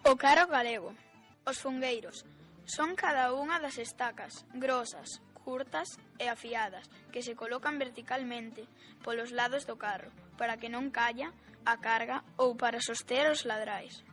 O carro galego. Os fungueiros son cada unha das estacas grosas, curtas e afiadas que se colocan verticalmente polos lados do carro para que non calla a carga ou para soster os ladrais.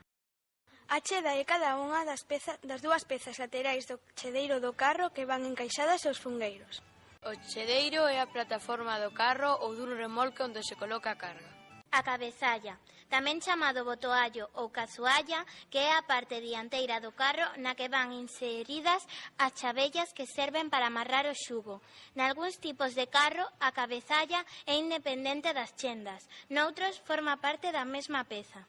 A cheda é cada unha das dúas pezas laterais do chedeiro do carro que van encaixadas aos fungueiros. O chedeiro é a plataforma do carro ou dun remolque onde se coloca a carga. A cabezalla, tamén chamado botoallo ou cazualla, que é a parte dianteira do carro na que van inseridas as chavellas que serven para amarrar o xugo. Nalgúns tipos de carro, a cabezalla é independente das chendas, noutros forma parte da mesma peza.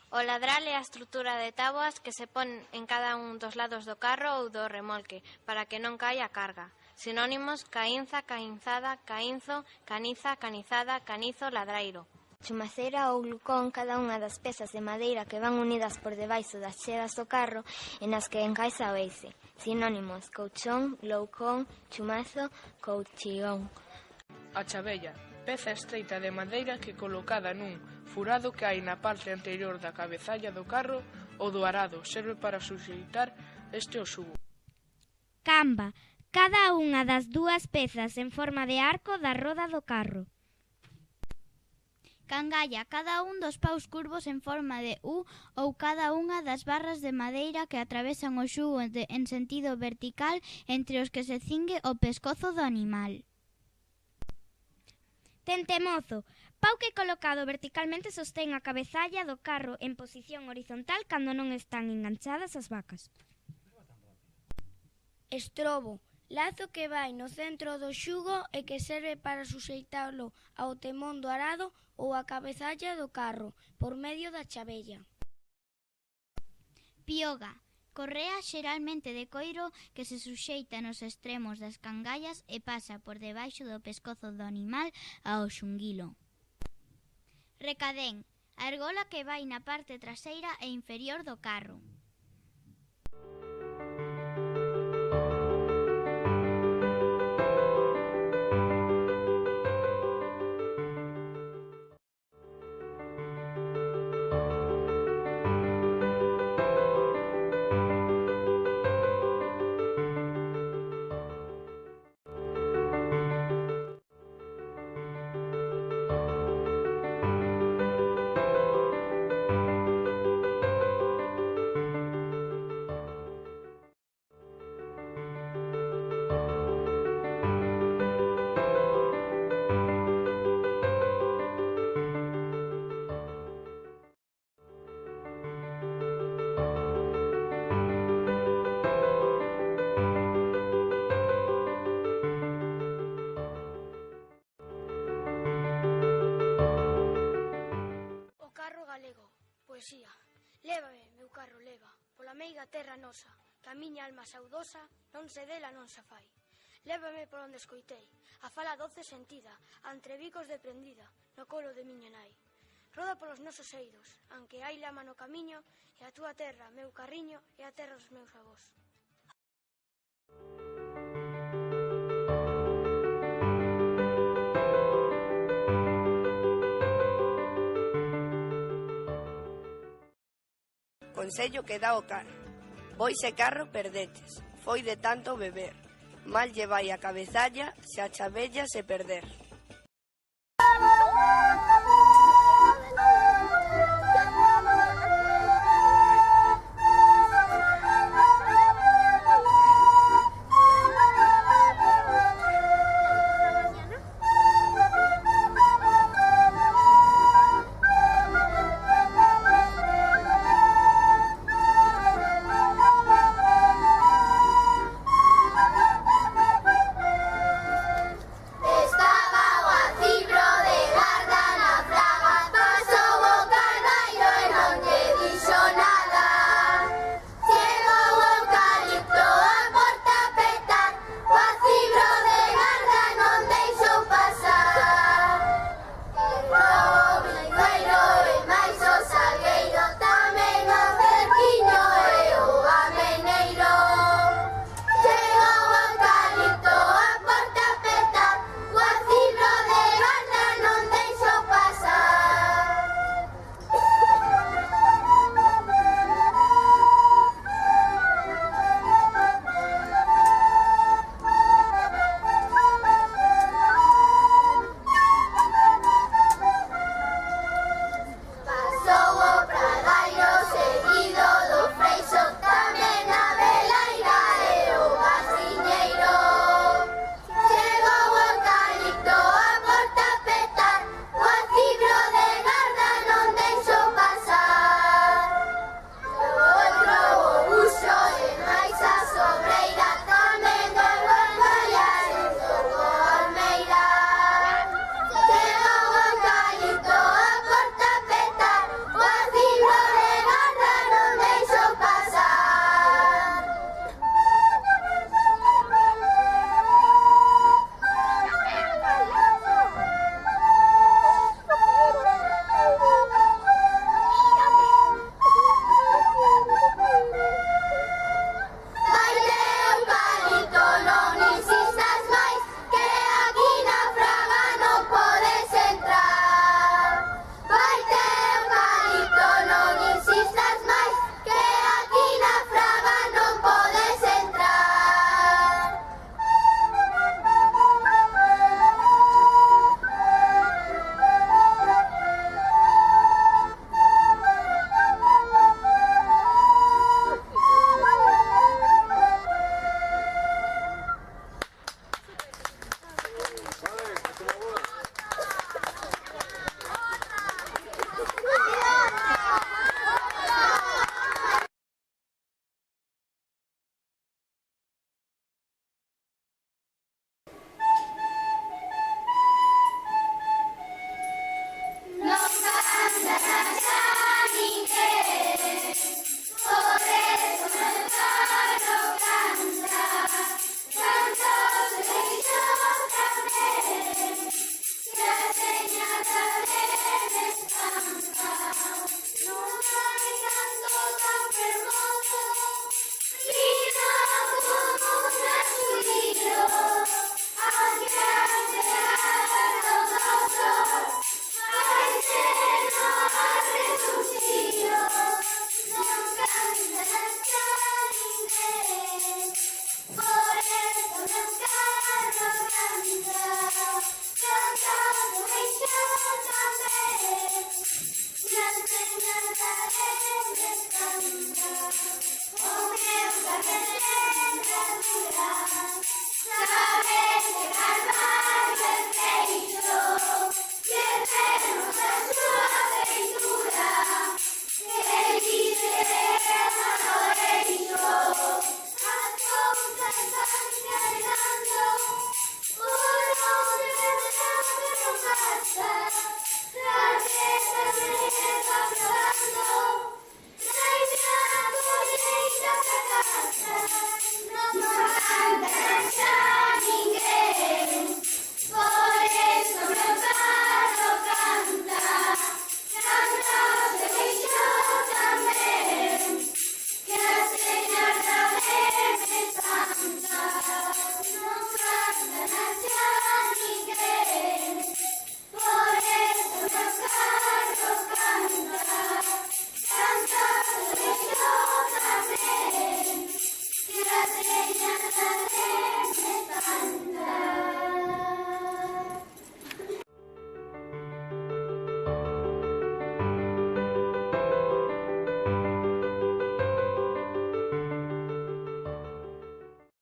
O ladral é a estrutura de táboas que se pon en cada un dos lados do carro ou do remolque para que non caia a carga. Sinónimos: caínza, caínzada, caínzo, caniza, canizada, canizo, ladrairo. Chumaceira ou glucón, cada unha das pezas de madeira que van unidas por debaixo das chedas do carro e nas que encaixa o eixe. Sinónimos: couchón, gloucón, chumazo, couchión. A chavella, peza estreita de madeira que colocada nun furado que hai na parte anterior da cabezalla do carro ou do arado, serve para suxeitar este o xugo. Camba, cada unha das dúas pezas en forma de arco da roda do carro. Cangalla, cada un dos paus curvos en forma de U ou cada unha das barras de madeira que atravesan o xugo en sentido vertical entre os que se cingue o pescozo do animal. Tentemozo, pau que colocado verticalmente sostén a cabezalla do carro en posición horizontal cando non están enganchadas as vacas. Estrobo, lazo que vai no centro do xugo e que serve para suxeitalo ao temón do arado ou a cabezalla do carro por medio da chavella. Pioga, correa xeralmente de coiro que se suxeita nos extremos das cangallas e pasa por debaixo do pescozo do animal ao xunguilo. Recadén, a argola que vai na parte traseira e inferior do carro. Poesía. Lévame, meu carro, leva, pola meiga terra nosa, que a miña alma saudosa non se dela non se fai. Lévame por onde escoitei, a fala doce sentida, entre bicos de prendida, no colo de miña nai. Roda polos nosos eidos, anque hai lama no camiño, e a túa terra, meu carriño, e a terra dos meus avós. Consello que dá o can. Pois e carro perdeches, foi de tanto beber. Mal lle vai a cabezalla se a chavella se perder.